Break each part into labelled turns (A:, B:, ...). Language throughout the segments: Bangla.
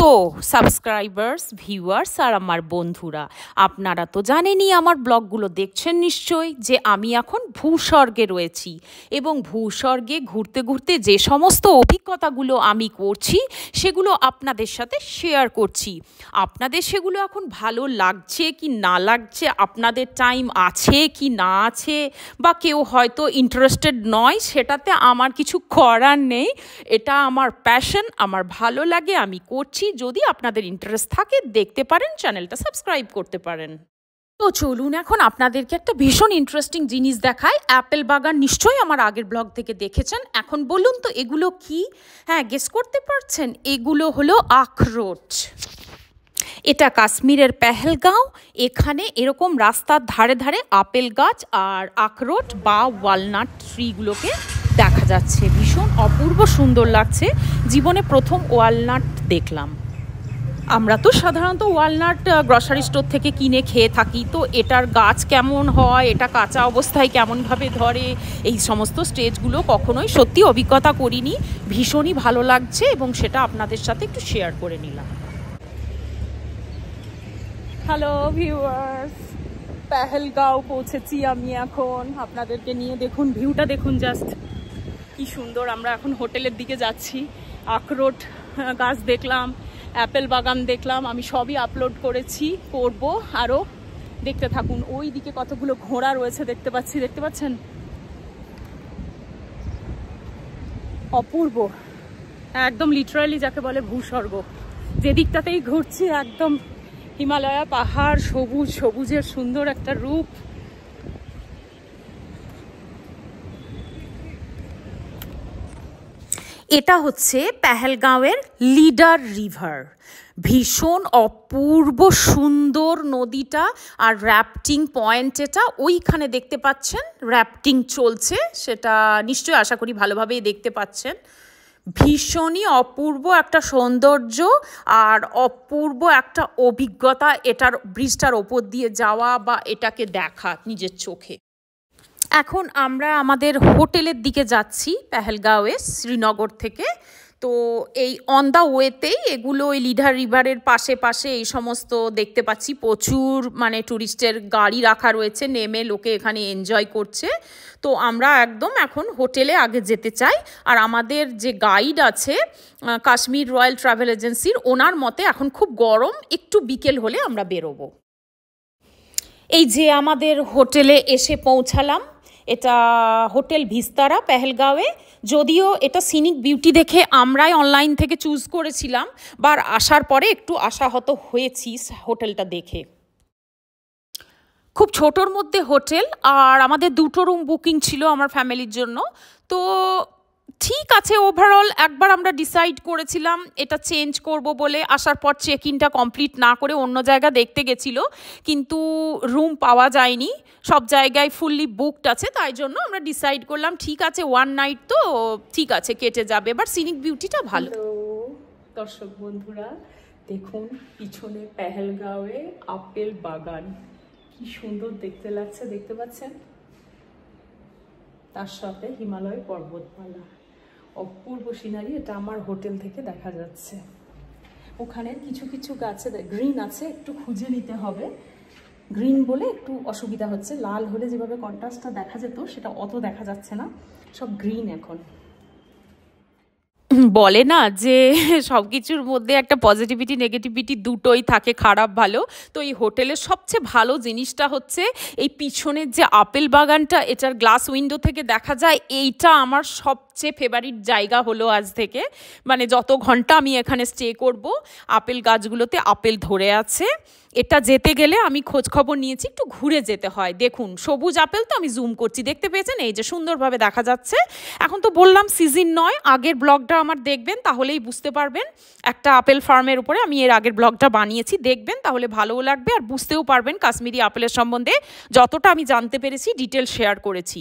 A: তো সাবস্ক্রাইবার্স, ভিউয়ার্স আর আমার বন্ধুরা, আপনারা তো জানেনই, আমার ব্লগগুলো দেখছেন নিশ্চয়ই, যে আমি এখন ভূস্বর্গে রয়েছি এবং ভূস্বর্গে ঘুরতে ঘুরতে যে সমস্ত অভিজ্ঞতাগুলো আমি করছি সেগুলো আপনাদের সাথে শেয়ার করছি। আপনাদের সেগুলো এখন ভালো লাগছে কি না লাগছে, আপনাদের টাইম আছে কি না আছে, বা কেউ হয়তো ইন্টারেস্টেড নয়, সেটাতে আমার কিছু করার নেই। এটা আমার প্যাশন, আমার ভালো লাগে, আমি করছি। যদি আপনাদের ইন্টারেস্ট থাকে দেখতে পারেন, চ্যানেলটা সাবস্ক্রাইব করতে পারেন। তো চলুন এখন আপনাদেরকে একটা ভীষণ ইন্টারেস্টিং জিনিস দেখায়। অ্যাপেল বাগান নিশ্চয়ই আমার আগের ব্লগ থেকে দেখেছেন। এখন বলুন তো এগুলো কি? হ্যাঁ, গেস করতে পারছেন? এগুলো হলো আখরোট। এটা কাশ্মীরের পেহেলগাঁও। এখানে এরকম রাস্তার ধারে ধারে আপেল গাছ আর আখরোট বা ওয়ালনাট ট্রিগুলোকে দেখা যাচ্ছে। ভীষণ অপূর্ব সুন্দর লাগছে। জীবনে প্রথম ওয়ালনাট দেখলাম। আমরা তো সাধারণত ওয়ালনাট গ্রসারি স্টোর থেকে কিনে খেয়ে থাকি, তো এটার গাছ কেমন হয়, এটা কাঁচা অবস্থায় কেমনভাবে ধরে, এই সমস্ত স্টেজগুলো কখনোই সত্যি অভিজ্ঞতা করিনি। ভীষণই ভালো লাগছে এবং সেটা আপনাদের সাথে একটু শেয়ার করে নিলাম। হ্যালো ভিউয়ার্স, পেহেলগাঁও পৌঁছেছি আমি এখন আপনাদেরকে নিয়ে। দেখুন ভিউটা, দেখুন জাস্ট কি সুন্দর। আমরা এখন হোটেলের দিকে যাচ্ছি। আখরোট গাছ দেখলাম, অ্যাপেল বাগান দেখলাম, আমি সবই আপলোড করেছি, করব আরও। দেখতে থাকুন। ওই দিকে কতগুলো ঘোড়া রয়েছে দেখতে পাচ্ছেন? অপূর্ব, একদম লিটারালি যাকে বলে ভূস্বর্গ। যে দিকটাতেই ঘুরছি একদম হিমালয়া, পাহাড়, সবুজ, সবুজের সুন্দর একটা রূপ। এটা হচ্ছে পেহেলগাঁওয়ের লিডার রিভার। ভীষণ অপূর্ব সুন্দর নদীটা। আর র্যাফটিং পয়েন্ট, এটা ওইখানে দেখতে পাচ্ছেন র্যাফটিং চলছে, সেটা নিশ্চয়ই আশা করি ভালোভাবেই দেখতে পাচ্ছেন। ভীষণই অপূর্ব একটা সৌন্দর্য আর অপূর্ব একটা অভিজ্ঞতা এটার ব্রিজটার ওপর দিয়ে যাওয়া বা এটাকে দেখা নিজের চোখে। এখন আমরা আমাদের হোটেলের দিকে যাচ্ছি পেহেলগাঁওয়ে, শ্রীনগর থেকে। তো এই অন দ্য ওয়েতেই এগুলো ওই লিডার রিভারের পাশে পাশে এই সমস্ত দেখতে পাচ্ছি প্রচুর ট্যুরিস্টের গাড়ি রাখা রয়েছে, নেমে লোকে এখানে এনজয় করছে। তো আমরা একদম এখন হোটেলে আগে যেতে চাই। আর আমাদের যে গাইড আছে কাশ্মীর রয়্যাল ট্রাভেল এজেন্সির, ওনার মতে এখন খুব গরম, একটু বিকেল হলে আমরা বেরোবো। এই যে আমাদের হোটেলে এসে পৌঁছালাম। এটা হোটেল ভিস্তারা পেহেলগাঁওয়ে। যদিও এটা সিনিক বিউটি দেখে আমরাই অনলাইন থেকে চুজ করেছিলাম, বা আসার পরে একটু আশাহত হয়েছি হোটেলটা দেখে। খুব ছোটোর মধ্যে হোটেল, আর আমাদের 2টো রুম বুকিং ছিল আমার ফ্যামিলির জন্য। তো ঠিক আছে, ওভারঅল একবার আমরা ডিসাইড করেছিলাম এটা চেঞ্জ করব বলে। আসার পর চেক ইনটা কমপ্লিট না করে অন্য জায়গা দেখতে গেছিলো, কিন্তু রুম পাওয়া যায়নি, সব জায়গায় ফুললি বুকড আছে। তাই জন্য আমরা ডিসাইড করলাম ঠিক আছে, ওয়ান নাইট তো ঠিক আছে, কেটে যাবে। বাট সিনিক বিউটিটা ভালো। দর্শক বন্ধুরা দেখুন, পিছনে পেহেলগাঁওয়ে আপেল বাগান, কি সুন্দর দেখতে লাগছে, দেখতে পাচ্ছেন? তার সাথে হিমালয় পর্বতমালা, অপূর্ব সিনারি। এটা আমার হোটেল থেকে দেখা যাচ্ছে। ওখানে কিছু কিছু গাছে গ্রিন আছে, একটু খুঁজে নিতে হবে। গ্রিন বলে একটু অসুবিধা হচ্ছে, লাল হলে যেভাবে কন্ট্রাস্টটা দেখা যেত সেটা অত দেখা যাচ্ছে না, সব গ্রিন এখন। বলে না যে সব কিছুর মধ্যে একটা পজিটিভিটি নেগেটিভিটি দুটোই থাকে, খারাপ ভালো। তো এই হোটেলের সবচেয়ে ভালো জিনিসটা হচ্ছে এই পিছনের যে আপেল বাগানটা, এটার গ্লাস উইন্ডো থেকে দেখা যায়। এইটা আমার সবচেয়ে ফেভারিট জায়গা হলো আজ থেকে। যত ঘন্টা আমি এখানে স্টে করব, আপেল গাছগুলোতে আপেল ধরে আছে। এটা যেতে গেলে আমি খোঁজ খবর নিয়েছি, একটু ঘুরে যেতে হয়। দেখুন সবুজ আপেল, তো আমি জুম করছি, দেখতে পেয়েছেন? এই যে সুন্দরভাবে দেখা যাচ্ছে। এখন তো বললাম সিজন নয়, আগের ব্লগটা আমার দেখবেন, তাহলেই বুঝতে পারবেন। একটা আপেল ফার্মের উপরে আমি এর আগের ব্লগটা বানিয়েছি, দেখবেন, তাহলে ভালোও লাগবে আর বুঝতেও পারবেন কাশ্মীরি আপেলের সম্বন্ধে যতটা আমি জানতে পেরেছি, ডিটেল শেয়ার করেছি।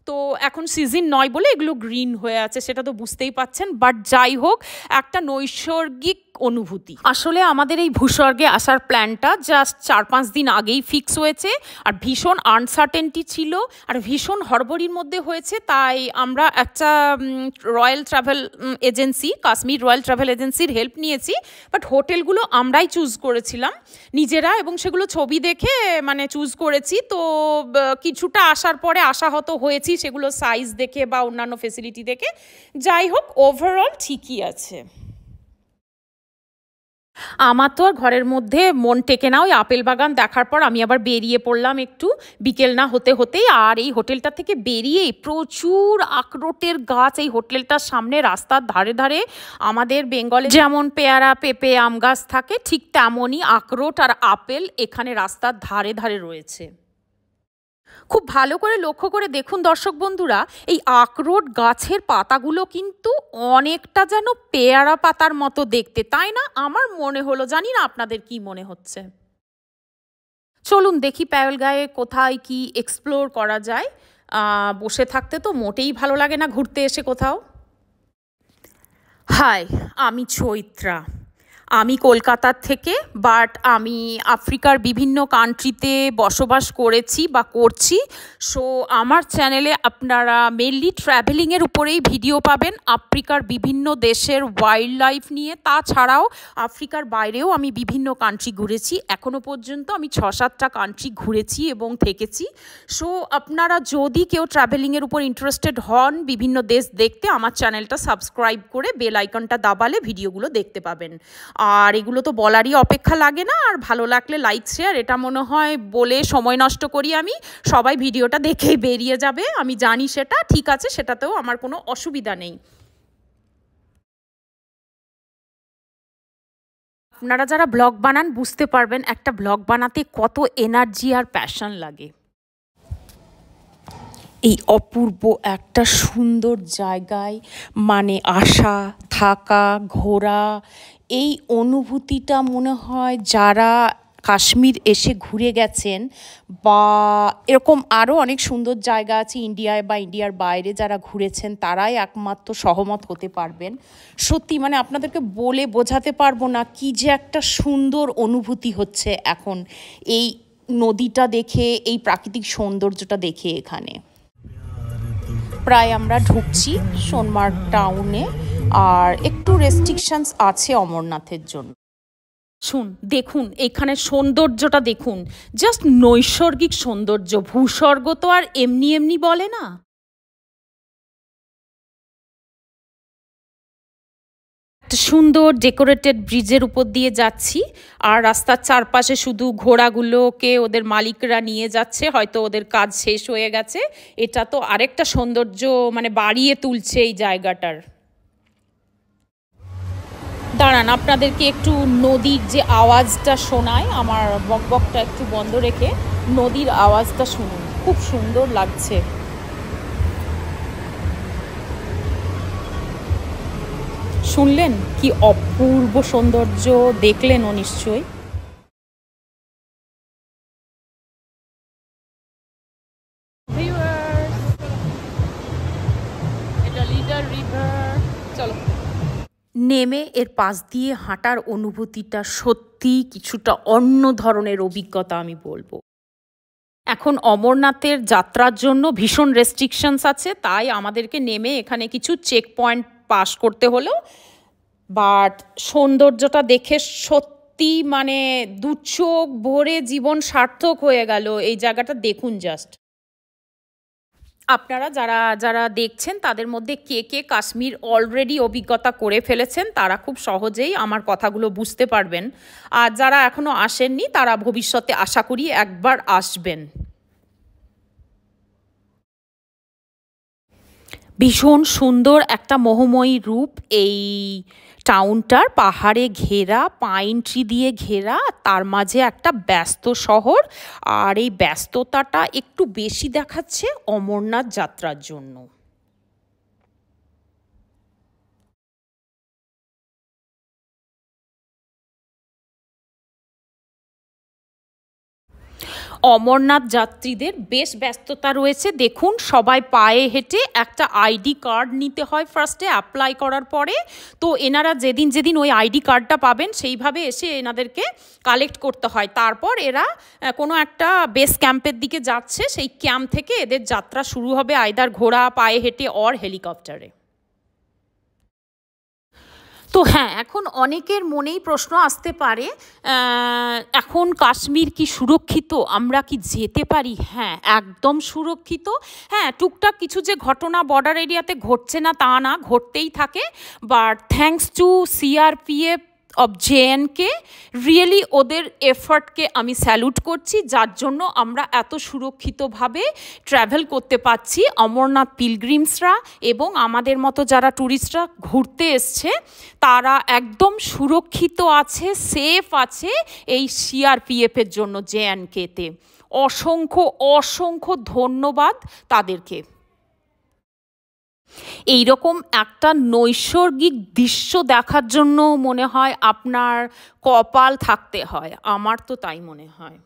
A: তো এখন সিজন নয় বলে এগুলো গ্রিন হয়ে আছে, সেটা তো বুঝতেই পাচ্ছেন। বাট যাই হোক, একটা নৈসর্গিক অনুভূতি। আসলে আমাদের এই ভূস্বর্গে আসার প্ল্যানটা জাস্ট 4-5 দিন আগেই ফিক্স হয়েছে, আর ভীষণ আনসার্টেনটি ছিল আর ভীষণ হড়বড়ির মধ্যে হয়েছে। তাই আমরা একটা royal travel agency, Kashmir royal travel এজেন্সির হেল্প নিয়েছি। বাট হোটেলগুলো আমরাই চুজ করেছিলাম নিজেরা, এবং সেগুলো ছবি দেখে মানে চুজ করেছি। তো কিছুটা আসার পরে আশাহত হয়েছি সেগুলো সাইজ দেখে বা অন্যান্য ফেসিলিটি দেখে। যাই হোক, ওভারঅল ঠিকই আছে। আমার তো আর ঘরের মধ্যে মন টেকে না, ওই আপেল বাগান দেখার পর আমি আবার বেরিয়ে পড়লাম একটু, বিকেল না হতে হতেই। আর এই হোটেলটা থেকে বেরিয়েই প্রচুর আখরোটের গাছ এই হোটেলটার সামনে, রাস্তার ধারে ধারে। আমাদের বেঙ্গলে যেমন পেয়ারা, পেঁপে, আম গাছ থাকে, ঠিক তেমনই আখরোট আর আপেল এখানে রাস্তার ধারে ধারে রয়েছে। খুব ভালো করে লক্ষ্য করে দেখুন দর্শক বন্ধুরা, এই আখরোট গাছের পাতাগুলো কিন্তু অনেকটা যেন পেয়ারা পাতার মতো দেখতে, তাই না? আমার মনে হলো, জানি না আপনাদের কি মনে হচ্ছে। চলুন দেখি প্যাওলগাঁয়ে কোথায় কি এক্সপ্লোর করা যায়। বসে থাকতে তো মোটেই ভালো লাগে না ঘুরতে এসে কোথাও। হাই, আমি চৈত্রা। আমি কলকাতার থেকে, বাট আমি আফ্রিকার বিভিন্ন কান্ট্রিতে বসবাস করেছি বা করছি। সো আমার চ্যানেলে আপনারা মেনলি ট্র্যাভেলিংয়ের উপরেই ভিডিও পাবেন, আফ্রিকার বিভিন্ন দেশের ওয়াইল্ড লাইফ নিয়ে। তাছাড়াও আফ্রিকার বাইরেও আমি বিভিন্ন কান্ট্রি ঘুরেছি, এখনও পর্যন্ত আমি 6-7টা কান্ট্রি ঘুরেছি এবং থেকেছি। সো আপনারা যদি কেউ ট্র্যাভেলিংয়ের উপর ইন্টারেস্টেড হন, বিভিন্ন দেশ দেখতে, আমার চ্যানেলটা সাবস্ক্রাইব করে বেল আইকনটা দাবালে ভিডিওগুলো দেখতে পাবেন। আর এগুলো তো বলারই অপেক্ষা লাগে না। আর ভালো লাগলে লাইক শেয়ার, এটা মনে হয় বলে সময় নষ্ট করি আমি, সবাই ভিডিওটা দেখেই বেরিয়ে যাবে, আমি জানি সেটা ঠিক আছে, সেটাতেও আমার কোনো অসুবিধা নেই। আপনারা যারা ব্লগ বানান বুঝতে পারবেন একটা ব্লগ বানাতে কত এনার্জি আর প্যাশন লাগে। এই অপূর্ব একটা সুন্দর জায়গায় মানে আসা, থাকা, ঘোরা, এই অনুভূতিটা মনে হয় যারা কাশ্মীর এসে ঘুরে গেছেন, বা এরকম আরও অনেক সুন্দর জায়গা আছে ইন্ডিয়ায় বা ইন্ডিয়ার বাইরে, যারা ঘুরেছেন তারাই একমাত্র সহমত হতে পারবেন। সত্যি মানে আপনাদেরকে বলে বোঝাতে পারবো না কি যে একটা সুন্দর অনুভূতি হচ্ছে এখন এই নদীটা দেখে, এই প্রাকৃতিক সৌন্দর্যটা দেখে। এখানে প্রায় আমরা ঢুকছি সোনমার্গ টাউনে, আর একটু রেস্ট্রিকশনস আছে অমরনাথের জন্য। দেখুন এখানে সৌন্দর্যটা দেখুন, জাস্ট নৈসর্গিক সৌন্দর্য। ভূস্বর্গ তো আর এমনি এমনি বলে না। একটা সুন্দর ডেকোরেটেড ব্রিজের উপর দিয়ে যাচ্ছি, আর রাস্তার চারপাশে শুধু ঘোড়াগুলোকে ওদের মালিকরা নিয়ে যাচ্ছে, হয়তো ওদের কাজ শেষ হয়ে গেছে। এটা তো আরেকটা সৌন্দর্য মানে বাড়িয়ে তুলছে এই জায়গাটার। দাঁড়ান, আপনাদেরকে একটু নদীর যে আওয়াজটা শোনায়, আমার বকবকটা একটু বন্ধ রেখে নদীর আওয়াজটা শুনুন, খুব সুন্দর লাগছে। শুনলেন কি অপূর্ব সৌন্দর্য, দেখলেনও নিশ্চয়ই। এটা লিডার রিভার। চলো নেমে এর পাশ দিয়ে হাঁটার অনুভূতিটা সত্যি কিছুটা অন্য ধরনের অভিজ্ঞতা আমি বলবো। এখন অমরনাথের যাত্রার জন্য ভীষণ রেস্ট্রিকশনস আছে, তাই আমাদেরকে নেমে এখানে কিছু চেক পয়েন্ট পাস করতে হলো। বাট সৌন্দর্যটা দেখে সত্যি মানে দু চোখ ভরে জীবন সার্থক হয়ে গেল। এই জায়গাটা দেখুন জাস্ট। আপনারা যারা যারা দেখছেন তাদের মধ্যে কে কে কাশ্মীর অলরেডি অভিজ্ঞতা করে ফেলেছেন, তারা খুব সহজেই আমার কথাগুলো বুঝতে পারবেন। আর যারা এখনও আসেননি তারা ভবিষ্যতে আশা করি একবার আসবেন। ভীষণ সুন্দর একটা মোহময়ী রূপ এই টাউনটার, পাহাড়ে ঘেরা, পাইন ট্রি দিয়ে ঘেরা, তার মাঝে একটা ব্যস্ত শহর। আর এই ব্যস্ততাটা একটু বেশি দেখাচ্ছে অমরনাথ যাত্রার জন্য। অমরনাথ যাত্রীদের বেশ ব্যস্ততা রয়েছে। দেখুন, সবাই পায়ে হেঁটে একটা আইডি কার্ড নিতে হয় ফার্স্টে অ্যাপ্লাই করার পরে। তো এনারা যেদিন যেদিন ওই আইডি কার্ডটা পাবেন সেইভাবে এসে এনাদেরকে কালেক্ট করতে হয়। তারপর এরা কোনো একটা বেস ক্যাম্পের দিকে যাচ্ছে, সেই ক্যাম্প থেকে এদের যাত্রা শুরু হবে আইদার ঘোড়া, পায়ে হেঁটে অর হেলিকপ্টারে। তো হ্যাঁ, এখন অনেকের মনেই প্রশ্ন আসতে পারে, এখন কাশ্মীর কি সুরক্ষিত, আমরা কি যেতে পারি? হ্যাঁ, একদম সুরক্ষিত। হ্যাঁ, টুকটাক কিছু যে ঘটনা বর্ডার এরিয়াতে ঘটছে না তা না, ঘটতেই থাকে। But thanks to CRPF of J and K, really ওদের এফর্টকে আমি স্যালুট করছি, যার জন্য আমরা এত সুরক্ষিতভাবে ট্র্যাভেল করতে পারছি অমরনাথ পিলগ্রিমসরা, এবং আমাদের মতো যারা ট্যুরিস্টরা ঘুরতে এসছে তারা একদম সুরক্ষিত আছে, সেফ আছে এই সিআরপিএফের জন্য জেএনকেতে। অসংখ্য অসংখ্য ধন্যবাদ তাদেরকে। এইরকম একটা নৈসর্গিক দৃশ্য দেখার জন্য মনে হয় আপনার কপাল থাকতে হয়, আমার তো তাই মনে হয়।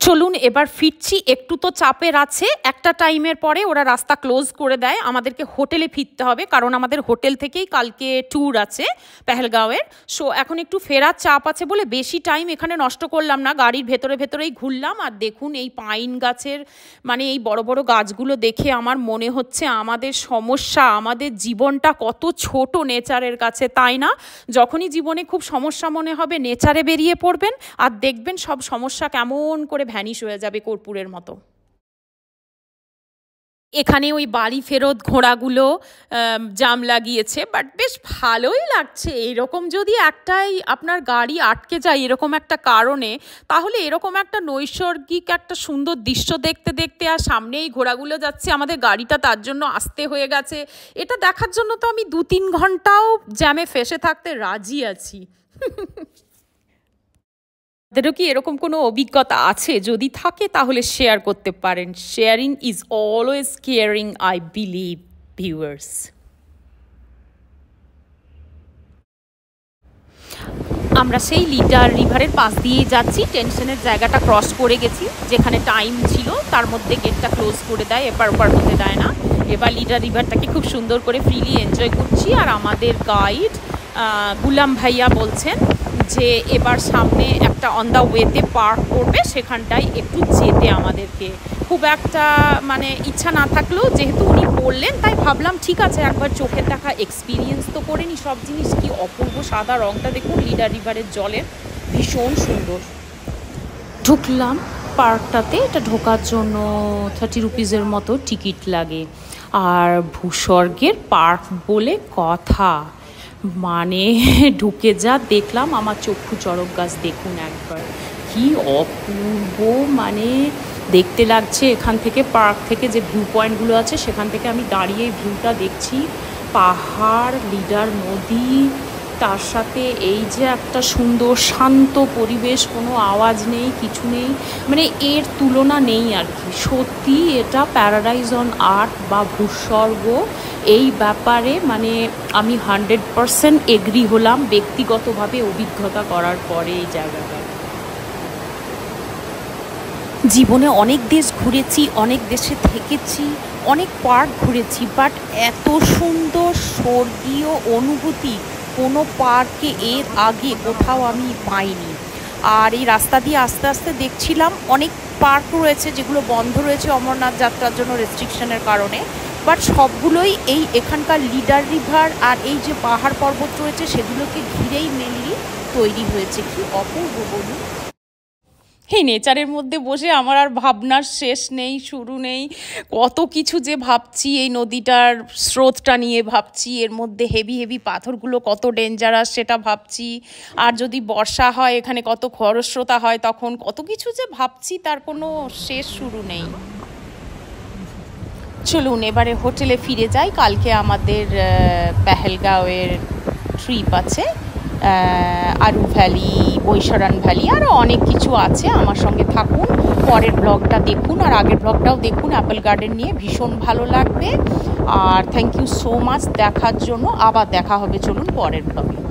A: চলুন এবার ফিরছি। একটু তো চাপের আছে, একটা টাইমের পরে ওরা রাস্তা ক্লোজ করে দেয়, আমাদেরকে হোটেলে ফিরতে হবে, কারণ আমাদের হোটেল থেকেই কালকে ট্যুর আছে পেহেলগাঁওয়ের। সো এখন একটু ফেরার চাপ আছে বলে বেশি টাইম এখানে নষ্ট করলাম না, গাড়ির ভেতরে ভেতরেই ঘুরলাম। আর দেখুন এই পাইন গাছের মানে এই বড় বড় গাছগুলো দেখে আমার মনে হচ্ছে আমাদের সমস্যা, আমাদের জীবনটা কত ছোট নেচারের কাছে, তাই না? যখনই জীবনে খুব সমস্যা মনে হবে নেচারে বেরিয়ে পড়বেন আর দেখবেন সব সমস্যা কেমন করে ভ্যানিশ হয়ে যাবে কর্পূরের মতো। এখানে ওই বাড়ি ফেরত ঘোড়াগুলো জাম লাগিয়েছে, বাট বেশ ভালোই লাগছে। এরকম যদি একটাই আপনার গাড়ি আটকে যায় এরকম একটা কারণে, তাহলে এরকম একটা নৈসর্গিক একটা সুন্দর দৃশ্য দেখতে দেখতে, আর সামনেই ঘোড়াগুলো যাচ্ছে, আমাদের গাড়িটা তার জন্য আসতে হয়ে গেছে, এটা দেখার জন্য তো আমি 2-3 ঘন্টাও জ্যামে ফেসে থাকতে রাজি আছি। আপনাদেরও কি এরকম কোনো অভিজ্ঞতা আছে? যদি থাকে তাহলে শেয়ার করতে পারেন। Sharing is always caring, I believe, viewers. আমরা সেই লিডার রিভারের পাশ দিয়েই যাচ্ছি, টেনশনের জায়গাটা ক্রস করে গেছি, যেখানে টাইম ছিল তার মধ্যে গেটটা ক্লোজ করে দেয়, এপার ওপার হতে দেয় না। এবার লিডার রিভারটাকে খুব সুন্দর করে ফ্রিলি এনজয় করছি। আর আমাদের গাইড গুলাম ভাইয়া বলছেন যে এবার সামনে একটা অন দ্য ওয়েতে পার্ক করবে, সেখানটায় একটু যেতে আমাদেরকে। খুব একটা মানে ইচ্ছা না থাকলেও যেহেতু উনি বললেন, তাই ভাবলাম ঠিক আছে একবার চোখের দেখা এক্সপিরিয়েন্স তো করে নি সব জিনিস। কি অপূর্ব সাদা রঙটা দেখুন লিডার রিভারের জলের, ভীষণ সুন্দর। ঢুকলাম পার্কটাতে, এটা ঢোকার জন্য 30 রুপিজের মতো টিকিট লাগে। আর ভূস্বর্গের পার্ক বলে কথা, মানে ঢুকে যা দেখলাম আমার চক্ষু চড়ক গাছ দেখুন একবার, কি অপূর্ব মানে দেখতে লাগছে। এখান থেকে পার্ক থেকে যে ভিউ পয়েন্টগুলো আছে সেখান থেকে আমি দাঁড়িয়ে ভিউটা দেখছি, পাহাড়, লিডার নদী, তার সাথে এই যে একটা সুন্দর শান্ত পরিবেশ, কোনো আওয়াজ নেই, কিছু নেই, মানে এর তুলনা নেই আর কি। সত্যি এটা প্যারাডাইজ অন আর্থ বা ভূস্বর্গ, এই ব্যাপারে মানে আমি 100% এগ্রি হলাম ব্যক্তিগতভাবে অভিজ্ঞতা করার পরে এই জায়গাটা। জীবনে অনেক দেশ ঘুরেছি, অনেক দেশে থেকেছি, অনেক পার্ক ঘুরেছি, বাট এত সুন্দর স্বর্গীয় অনুভূতি কোনো পার্কে এর আগে কোথাও আমি পাইনি। আর এই রাস্তা দিয়ে আস্তে আস্তে দেখছিলাম অনেক পার্ক রয়েছে যেগুলো বন্ধ রয়েছে অমরনাথ যাত্রার জন্য রেস্ট্রিকশনের কারণে, বাট সবগুলোই এই এখানকার লিডার রিভার আর এই যে পাহাড় পর্বত রয়েছে সেগুলোকে ঘিরেই মেনলি তৈরি হয়েছে। কি অপূর্ব বলুন। এই নেচারের মধ্যে বসে আমার আর ভাবনার শেষ নেই, শুরু নেই, কত কিছু যে ভাবছি। এই নদীটার স্রোতটা নিয়ে ভাবছি, এর মধ্যে হেভি হেভি পাথরগুলো কত ডেঞ্জারাস সেটা ভাবছি, আর যদি বর্ষা হয় এখানে কত খরস্রোতা হয় তখন কত কিছু যে ভাবছি, তার কোনো শেষ শুরু নেই। চলুন এবারে হোটেলে ফিরে যাই। কালকে আমাদের পেহেলগাঁওয়ের ট্রিপ আছে, আরু ভ্যালি, বৈশারান ভ্যালি, আরও অনেক কিছু আছে। আমার সঙ্গে থাকুন, পরের ব্লগটা দেখুন আর আগের ব্লগটাও দেখুন অ্যাপেল গার্ডেন নিয়ে, ভীষণ ভালো লাগবে। আর থ্যাংক ইউ সো মাচ দেখার জন্য, আবার দেখা হবে চলুন পরের ব্লগে।